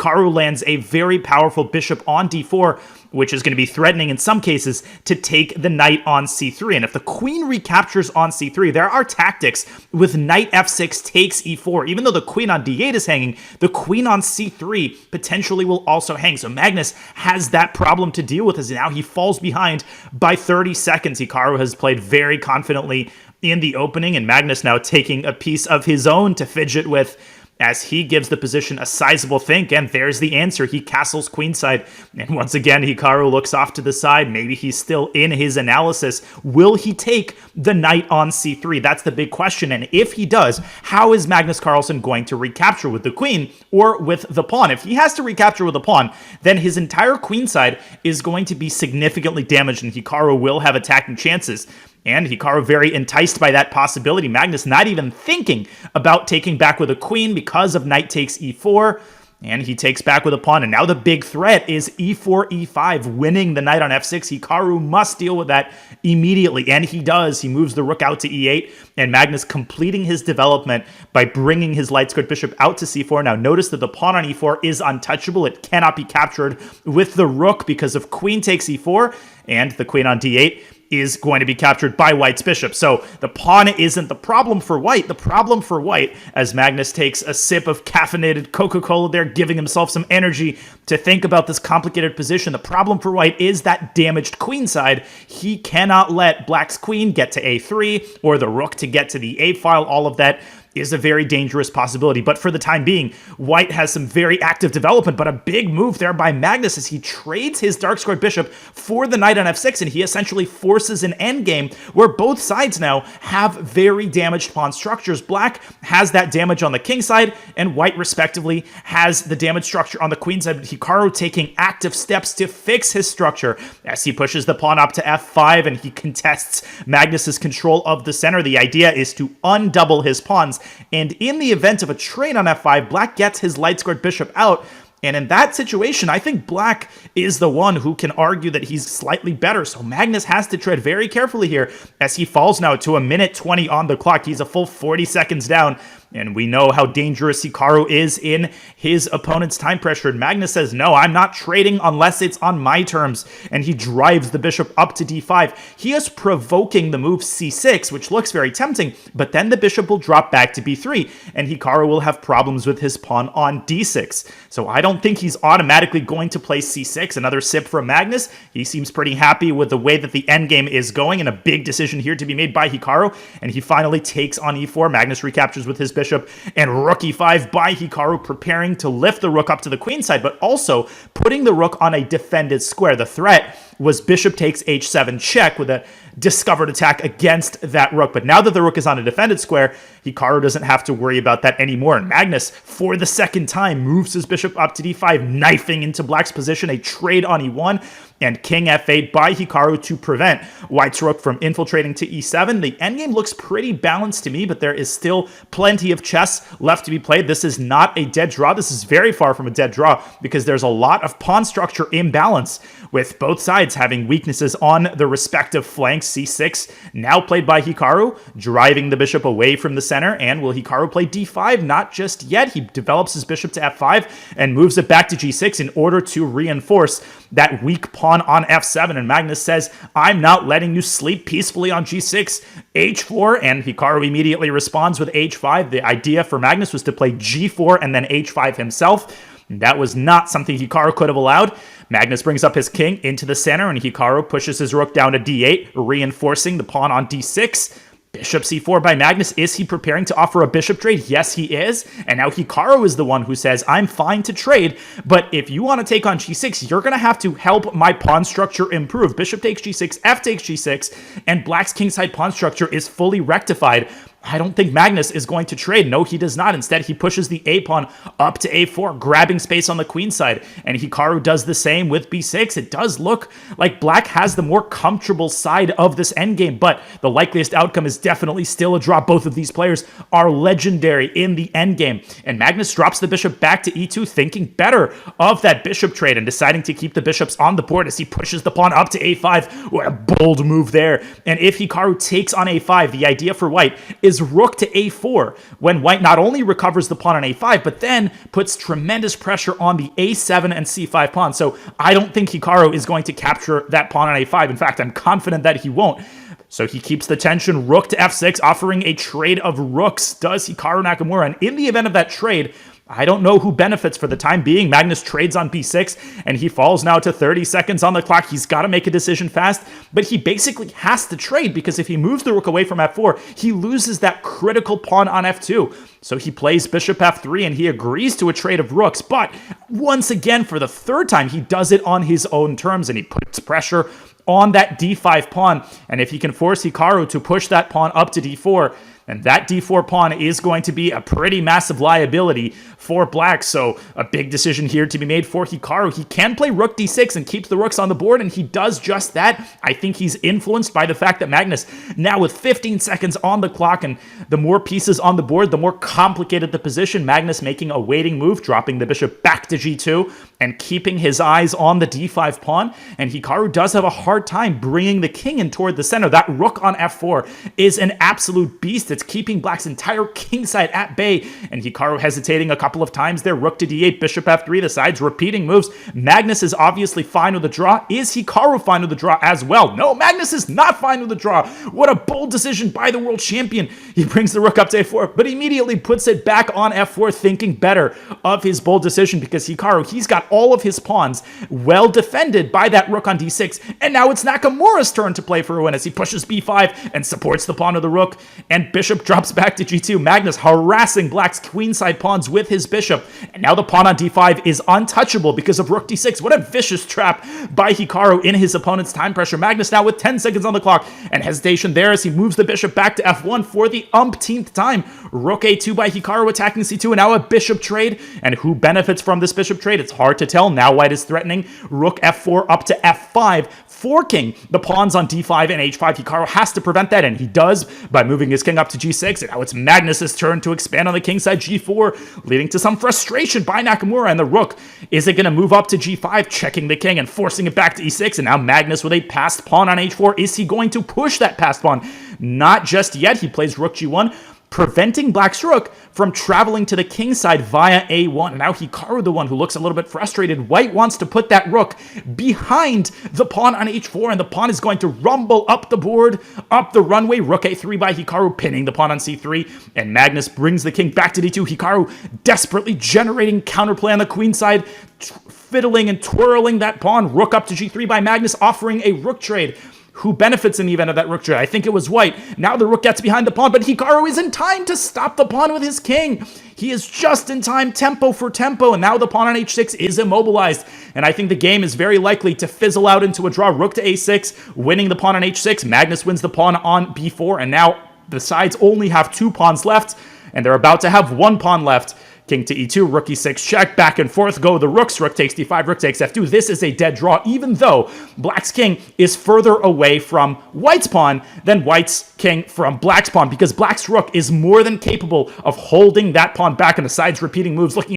Hikaru lands a very powerful bishop on d4, which is going to be threatening in some cases to take the knight on c3. And if the queen recaptures on c3, there are tactics with knight f6 takes e4. Even though the queen on d8 is hanging, the queen on c3 potentially will also hang. So Magnus has that problem to deal with as now he falls behind by 30 seconds. Hikaru has played very confidently in the opening, and Magnus now taking a piece of his own to fidget with as he gives the position a sizable think, and there's the answer. He castles queenside, and once again, Hikaru looks off to the side. Maybe he's still in his analysis. Will he take the knight on c3? That's the big question, and if he does, how is Magnus Carlsen going to recapture, with the queen or with the pawn? If he has to recapture with the pawn, then his entire queenside is going to be significantly damaged, and Hikaru will have attacking chances. And Hikaru very enticed by that possibility. Magnus not even thinking about taking back with a queen because of knight takes e4. And he takes back with a pawn. And now the big threat is e4, e5, winning the knight on f6. Hikaru must deal with that immediately. And he does. He moves the rook out to e8. And Magnus completing his development by bringing his light squared bishop out to c4. Now notice that the pawn on e4 is untouchable. It cannot be captured with the rook because of queen takes e4. And the queen on d8 is going to be captured by white's bishop. So the pawn isn't the problem for white. The problem for white, as Magnus takes a sip of caffeinated Coca-Cola there, giving himself some energy to think about this complicated position. The problem for white is that damaged queenside. He cannot let black's queen get to a3 or the rook to get to the a file. All of that is a very dangerous possibility. But for the time being, white has some very active development, but a big move there by Magnus as he trades his dark squared bishop for the knight on f6, and he essentially forces an endgame where both sides now have very damaged pawn structures. Black has that damage on the king side, and white respectively has the damage structure on the queen side. Hikaru taking active steps to fix his structure as he pushes the pawn up to f5, and he contests Magnus's control of the center. The idea is to undouble his pawns, and in the event of a trade on f5, black gets his light squared bishop out. And in that situation, I think black is the one who can argue that he's slightly better. So Magnus has to tread very carefully here as he falls now to a minute 20 on the clock. He's a full 40 seconds down. And we know how dangerous Hikaru is in his opponent's time pressure. And Magnus says, no, I'm not trading unless it's on my terms. And he drives the bishop up to d5. He is provoking the move c6, which looks very tempting, but then the bishop will drop back to b3, and Hikaru will have problems with his pawn on d6. So I don't think he's automatically going to play c6. Another sip from Magnus. He seems pretty happy with the way that the endgame is going, and a big decision here to be made by Hikaru. And he finally takes on e4. Magnus recaptures with his bishop, and rook e5 by Hikaru, preparing to lift the rook up to the queen side, but also putting the rook on a defended square. The threat was bishop takes h7 check with a discovered attack against that rook. But now that the rook is on a defended square, Hikaru doesn't have to worry about that anymore. And Magnus, for the second time, moves his bishop up to d5, knifing into black's position, a trade on e1, and king f8 by Hikaru to prevent white's rook from infiltrating to e7. The endgame looks pretty balanced to me, but there is still plenty of chess left to be played. This is not a dead draw. This is very far from a dead draw because there's a lot of pawn structure imbalance, with both sides having weaknesses on the respective flanks. c6 now played by Hikaru, driving the bishop away from the center. And will Hikaru play d5? Not just yet. He develops his bishop to f5 and moves it back to g6 in order to reinforce that weak pawn on f7. And Magnus says, I'm not letting you sleep peacefully on g6. h4, and Hikaru immediately responds with h5. The idea for Magnus was to play g4 and then h5 himself. That was not something Hikaru could have allowed. Magnus brings up his king into the center, and Hikaru pushes his rook down to d8, reinforcing the pawn on d6. Bishop c4 by Magnus. Is he preparing to offer a bishop trade? Yes, he is. And now Hikaru is the one who says, I'm fine to trade, but if you want to take on g6, you're going to have to help my pawn structure improve. Bishop takes g6, f takes g6, and black's kingside pawn structure is fully rectified. I don't think Magnus is going to trade. No, he does not. Instead, he pushes the a pawn up to a4, grabbing space on the queen side. And Hikaru does the same with b6. It does look like black has the more comfortable side of this endgame, but the likeliest outcome is definitely still a draw. Both of these players are legendary in the endgame. And Magnus drops the bishop back to e2, thinking better of that bishop trade and deciding to keep the bishops on the board as he pushes the pawn up to a5. What a bold move there. And if Hikaru takes on a5, the idea for white is is rook to a4, when white not only recovers the pawn on a5, but then puts tremendous pressure on the a7 and c5 pawns. So I don't think Hikaru is going to capture that pawn on a5. In fact, I'm confident that he won't. So he keeps the tension, rook to f6, offering a trade of rooks, does Hikaru Nakamura. And in the event of that trade, I don't know who benefits for the time being. Magnus trades on b6, and he falls now to 30 seconds on the clock. He's got to make a decision fast, but he basically has to trade, because if he moves the rook away from f4, he loses that critical pawn on f2. So he plays bishop f3, and he agrees to a trade of rooks, but once again, for the third time, he does it on his own terms, and he puts pressure on that d5 pawn. And if he can force Hikaru to push that pawn up to d4, and that d4 pawn is going to be a pretty massive liability for black. So a big decision here to be made for Hikaru. He can play rook d6 and keeps the rooks on the board, and he does just that. I think he's influenced by the fact that Magnus, now with 15 seconds on the clock, and the more pieces on the board, the more complicated the position. Magnus making a waiting move, dropping the bishop back to g2 and keeping his eyes on the d5 pawn. And Hikaru does have a hard time bringing the king in toward the center. That rook on f4 is an absolute beast. It's keeping black's entire king side at bay, and Hikaru hesitating a couple of times there. Rook to d8, bishop f3, the sides repeating moves. Magnus is obviously fine with the draw. Is Hikaru fine with the draw as well? No, Magnus is not fine with the draw. What a bold decision by the world champion. He brings the rook up to a4, but immediately puts it back on f4, thinking better of his bold decision, because Hikaru, he's got all of his pawns well defended by that rook on d6, and now it's Nakamura's turn to play for a win as he pushes b5 and supports the pawn of the rook, and bishop drops back to g2. Magnus harassing black's queenside pawns with his bishop, and now the pawn on d5 is untouchable because of rook d6. What a vicious trap by Hikaru in his opponent's time pressure. Magnus now with 10 seconds on the clock, and hesitation there as he moves the bishop back to f1 for the umpteenth time. Rook a2 by Hikaru attacking c2, and now a bishop trade. And who benefits from this bishop trade? It's hard to tell. Now white is threatening rook f4 up to f5, forking the pawns on d5 and h5. Hikaru has to prevent that, and he does by moving his king up to g6. And now it's Magnus's turn to expand on the king side, g4, leading to some frustration by Nakamura. And the rook, is it going to move up to g5, checking the king and forcing it back to e6? And now Magnus with a passed pawn on h4. Is he going to push that passed pawn? Not just yet. He plays rook g1, preventing black's rook from traveling to the king side via a1. And now Hikaru, the one who looks a little bit frustrated. White wants to put that rook behind the pawn on h4, and the pawn is going to rumble up the board, up the runway. Rook a3 by Hikaru, pinning the pawn on c3, and Magnus brings the king back to d2. Hikaru desperately generating counterplay on the queen side, fiddling and twirling that pawn. Rook up to g3 by Magnus, offering a rook trade. Who benefits in the event of that rook trade? I think it was white. Now the rook gets behind the pawn, but Hikaru is in time to stop the pawn with his king. He is just in time, tempo for tempo, and now the pawn on h6 is immobilized. And I think the game is very likely to fizzle out into a draw. Rook to a6, winning the pawn on h6. Magnus wins the pawn on b4, and now the sides only have 2 pawns left, and they're about to have 1 pawn left. King to e2, rook e6, check, back and forth go the rooks. Rook takes d5, rook takes f2. This is a dead draw, even though black's king is further away from white's pawn than white's king from black's pawn, because black's rook is more than capable of holding that pawn back, and the sides repeating moves, looking